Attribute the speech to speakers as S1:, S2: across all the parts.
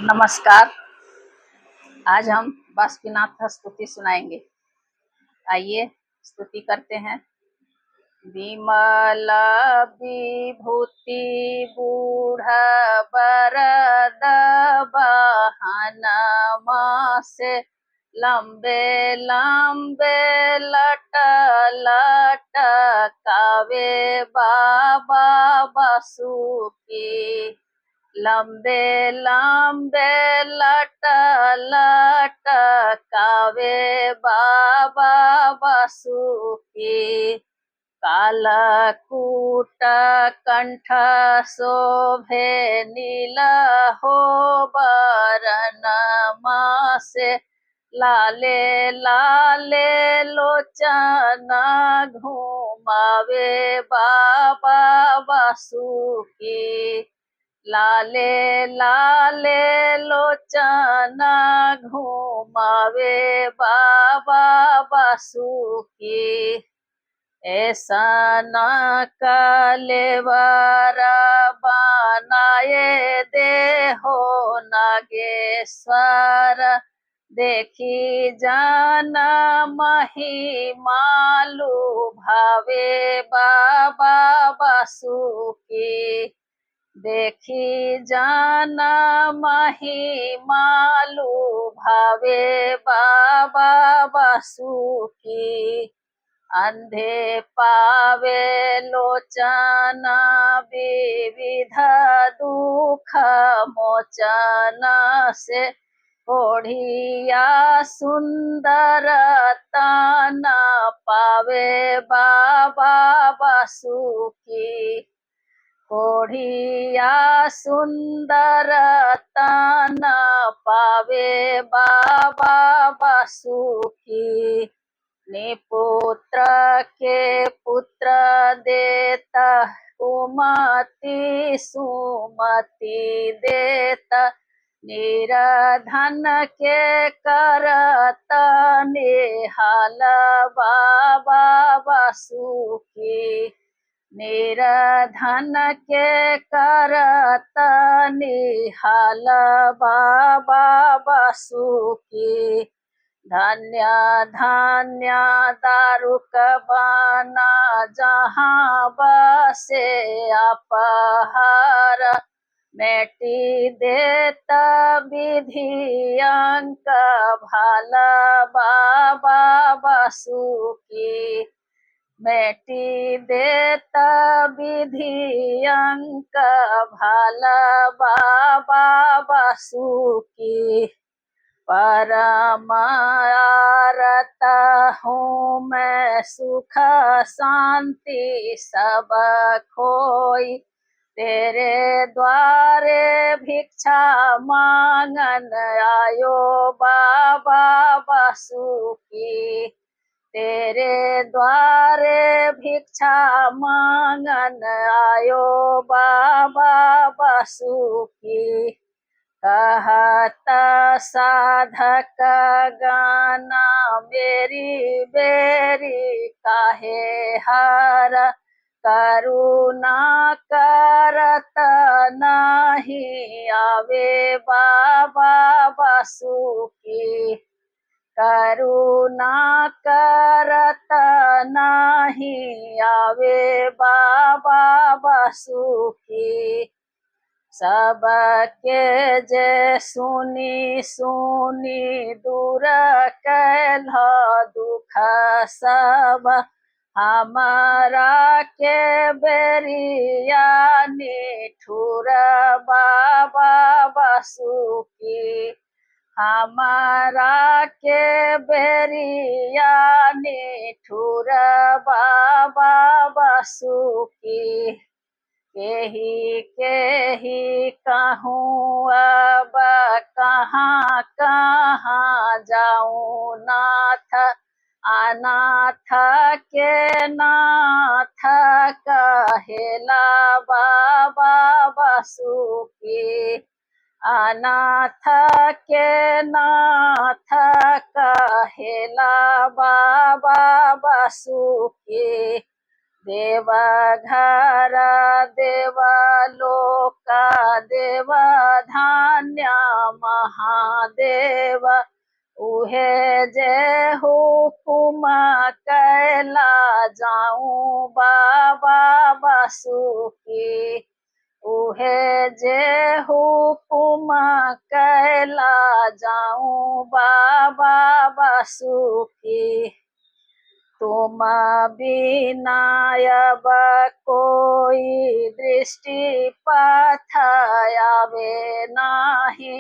S1: नमस्कार। आज हम बासुकीनाथ स्तुति सुनाएंगे। आइए स्तुति करते हैं। विमल विभूति बूढ़ बरद बहनमा से लंबे लंबे लट लटकावे बाबा बासुकी। लंबे लंबे लट लटकावे बाबा बासुकी। कालकूट कंठ शोभे नील हो बरन से लाले लाले लोचन घुमावे बाबा बासुकी। लाले लाले लोचन घुमावे बाबा बासुकी। ऐसा न कलेवर बनाए दे हो नागेश्वर। देखी जान महिमालु भावे बाबा बासुकी। देखी जान महिमालु भावे बाबा बासुकी। अंधे पावे लोचन विविध दुख मोचन से ओढ़िया सुंदर तन पावे बाबा बासुकी। ओढ़िया सुंदर तन पावे बाबा बासुकी। निपुत्र के पुत्र देता कुमति सुमति देता। निराधन के करत निहाल बाबा बासुकी। निराधन के करत निहाल बाबा बासुकी। धन्य धन्य दारुक बना जहाँ बसे अपहार। मेटी देता विधि अंक भाल बाबा बासुकी। मेटी देता विधि अंक भाल बाबा बासुकी। परम आरत हूँ मैं सुख शांति सब खोई। तेरे द्वारे भिक्षा मांगन आयो बाबा बासुकी। तेरे द्वारे भिक्षा मांगन आयो बाबा बासुकी। कहत साधक गाना मेरी बेरी काहे हर। करुणा करत नहीं आवे बाबा बासुकी। करुणा करत नहीं आवे बाबा बासुकी। सबके जे सुनी सुनी दूर कैला दुख सब। हमारा के बेरिया निठुर बाबा बासुकी। हमारा के बेरिया निठुर बाबा बासुकी। केही कहूँ अब कहाँ कहाँ जाऊँ नाथ। अनाथ के नाथ कहेला बाबा बासुकी। अनाथ के नाथ कहेला बाबा बासुकी। देवघर देवलोक देवधान्य महादेव उहे जे हुकुम कैला जाऊं बाबा बासुकी उहे जे हुकुम कैला जाऊं बाबा बासुकी तुम बिना अब कोई दृष्टि पथ आवे नाही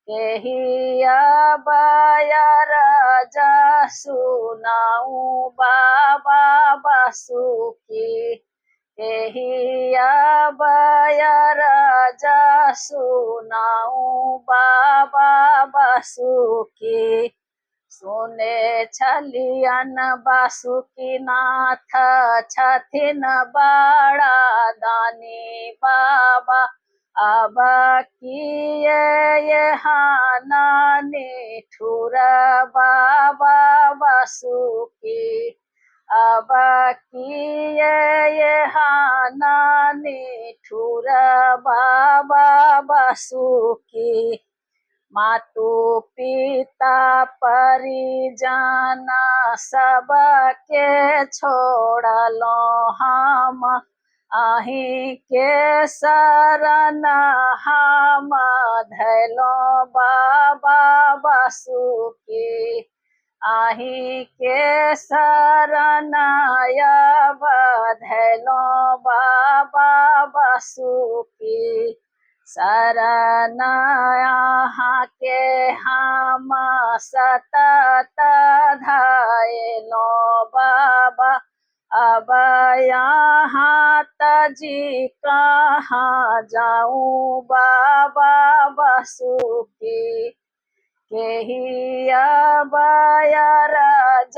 S1: यही अब अरज सुनाऊं बाबा बासुकी यही अब अरज सुनाऊं बाबा बासुकी सुने छलियन बासुकीनाथ छथिन बड़ा दानी बाबा अब किए यहाँ नानी ठुर बाबा बासुकी अब किए यहाँ नानी ठुर बाबा बासुकी मातु पिता परिजन सबके छोड़लो हम अहीं के शरण हम धैलो बाबा बासुकी अहीं के शरण अब धैलो बाबा बासुकी शरण यहाँ के हम सतत धैलो बाबा अब यहाँ तजी कहाँ जाऊं बाबा बासुकी केही अब अरज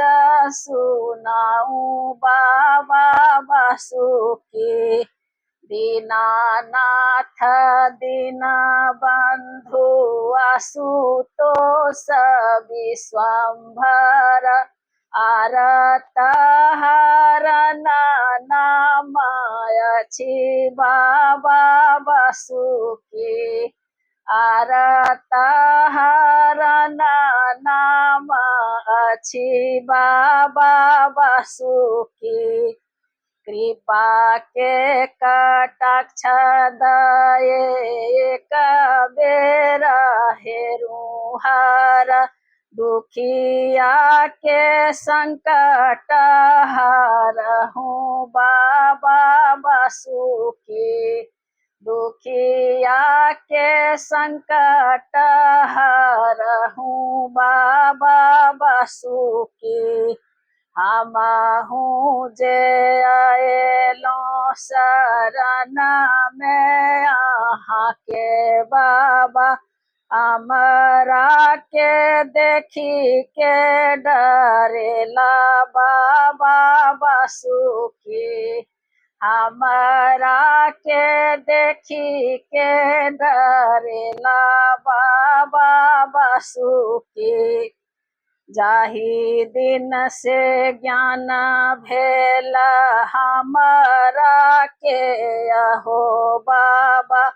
S1: सुनाऊं बाबा बासुकी दीनानाथ दीनबंधु आशुतोष विश्वम्भर आरत हरण नाम अछि बाबा बासुकी आरत हरण नाम अछि बाबा बासुकी कृपा के कटाक्ष दये एक बेर हेरु हर दुखिया के संकट हरहूं बाबा बासुकी दुखिया के संकट हरहूं बाबा बासुकी हमहूँ जे आएलों शरण में यहाँ के बाबा हमरा के देखी के डरेला बाबा बासुकी हमरा के देखी के डरेला बाबा बासुकी जाहि दिन से ज्ञान भेल हमरा के अहो बाबा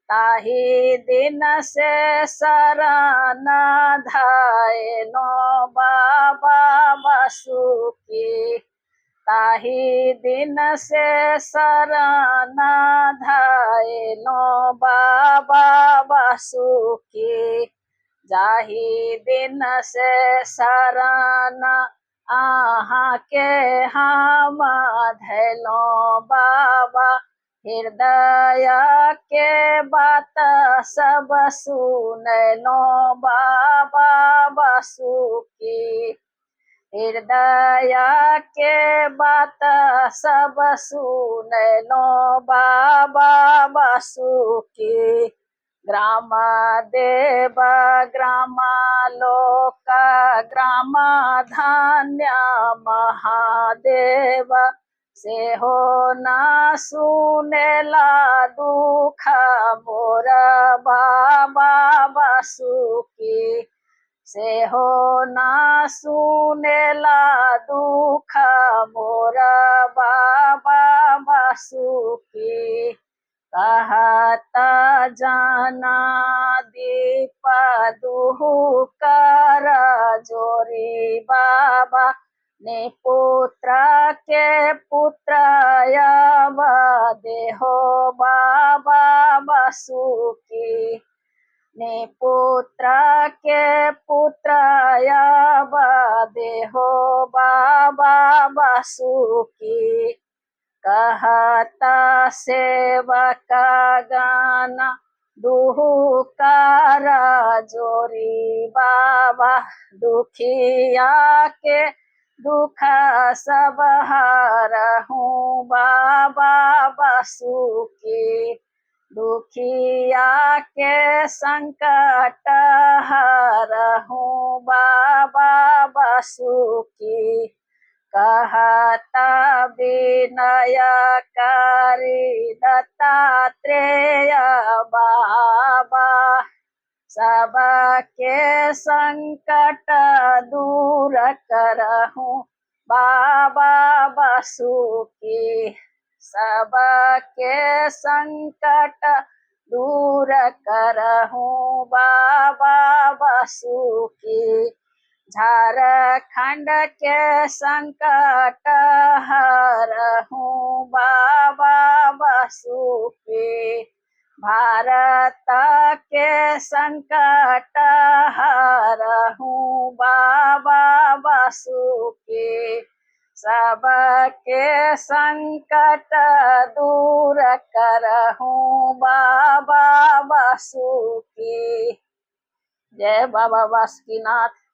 S1: ताहि दिन से शरण धैलो बाबा बासुकी ताहि दिन से शरण धैलो बाबा बासुकी जाहि दिन से शरण अहाँ के हम धैलो बाबा हृदय के बात सब सुनलो बाबा बासुकी हृदय के बात सब सुनलो बाबा बासुकी ग्राम देव ग्राम लोक ग्राम धान्य महादेव से हो न सुनेला दुख मोर बाबा बासुकी से हो न सुनेला दुख मोर बाबा बासुकी कहत जाना दीप दुहु कर जोरी बाबा ने पुत्र के पुत्र यव देहो बाबा बसुकी ने पुत्र के पुत्र यव देहो बाबा बसुकी कहता सेवक गाना दुहु कर जोरी बाबा दुखिया के दुख सब हरहूँ बाबा बसुकी दुखिया के संकट हरहूँ बाबा बसुकी कहता विनय करी दत्तात्रेय बाबा सबके संकट दूर करहूँ बाबा बसुकी सबके संकट दूर करहूँ बाबा बसुकी झारखंड के संकट हरहूँ बाबा बसुकी भारत के संकट हरहूँ बाबा बसुकी सबके संकट दूर करहूँ बाबा बसुकी। जय बाबा बासुकीनाथ।